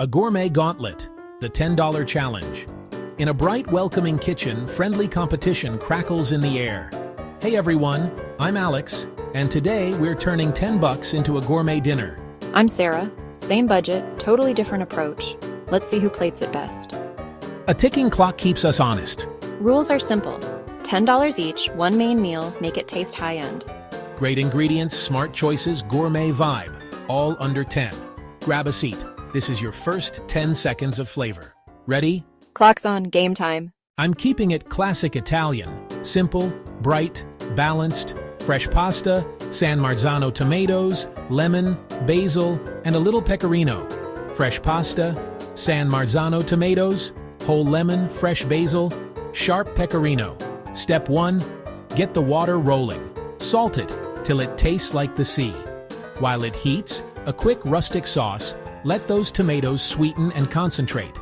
A gourmet gauntlet, the $10 challenge. In a bright, welcoming kitchen, friendly competition crackles in the air. Hey everyone, I'm Alex, and today we're turning $10 into a gourmet dinner. I'm Sarah. Same budget, totally different approach. Let's see who plates it best. A ticking clock keeps us honest. Rules are simple. $10 each, one main meal, make it taste high-end. Great ingredients, smart choices, gourmet vibe, all under 10. Grab a seat. This is your first 10 seconds of flavor. Ready? Clock's on, game time. I'm keeping it classic Italian. Simple, bright, balanced, fresh pasta, San Marzano tomatoes, lemon, basil, and a little pecorino. Fresh pasta, San Marzano tomatoes, whole lemon, fresh basil, sharp pecorino. Step 1. Get the water rolling. Salt it till it tastes like the sea. While it heats, a quick rustic sauce. Let those tomatoes sweeten and concentrate.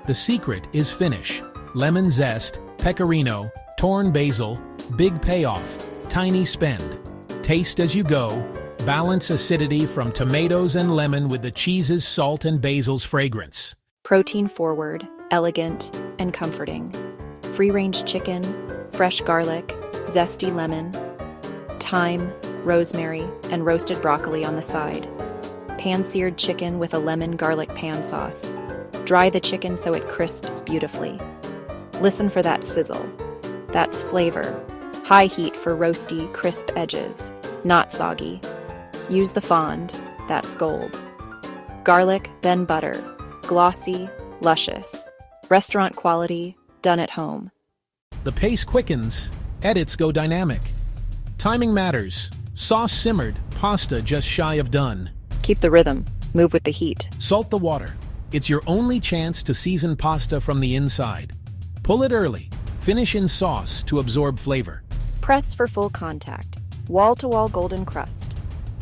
The secret is finish. Lemon zest, pecorino, torn basil, big payoff, tiny spend. Taste as you go. Balance acidity from tomatoes and lemon with the cheese's salt and basil's fragrance. Protein forward, elegant, and comforting. Free-range chicken, fresh garlic, zesty lemon, thyme, rosemary, and roasted broccoli on the side. Pan-seared chicken with a lemon garlic pan sauce. Dry the chicken so it crisps beautifully. Listen for that sizzle. That's flavor. High heat for roasty, crisp edges, not soggy. Use the fond. That's gold. Garlic, then butter. Glossy, luscious. Restaurant quality, done at home. The pace quickens. Edits go dynamic. Timing matters. Sauce simmered, pasta just shy of done. Keep the rhythm. Move with the heat. Salt the water. It's your only chance to season pasta from the inside. Pull it early. Finish in sauce to absorb flavor. Press for full contact. Wall-to-wall golden crust.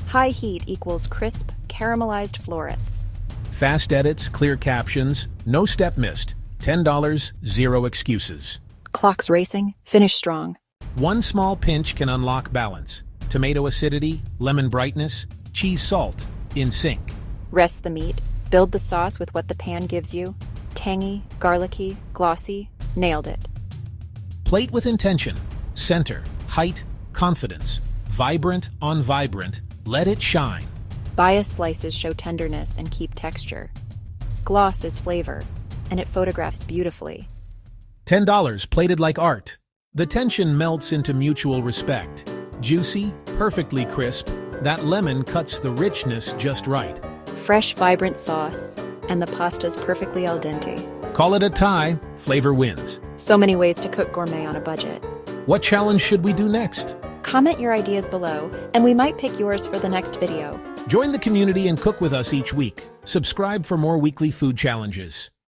High heat equals crisp, caramelized florets. Fast edits, clear captions, no step missed. $10, zero excuses. Clock's racing. Finish strong. One small pinch can unlock balance. Tomato acidity, lemon brightness, cheese salt, in sync. Rest the meat. Build the sauce with what the pan gives you. Tangy, garlicky, glossy. Nailed it. Plate with intention. Center, height, confidence. Vibrant on vibrant. Let it shine. Bias slices show tenderness and keep texture. Gloss is flavor, and it photographs beautifully. $10 plated like art. The tension melts into mutual respect. Juicy, perfectly crisp. That lemon cuts the richness just right. Fresh, vibrant sauce, and the pasta's perfectly al dente. Call it a tie, flavor wins. So many ways to cook gourmet on a budget. What challenge should we do next? Comment your ideas below, and we might pick yours for the next video. Join the community and cook with us each week. Subscribe for more weekly food challenges.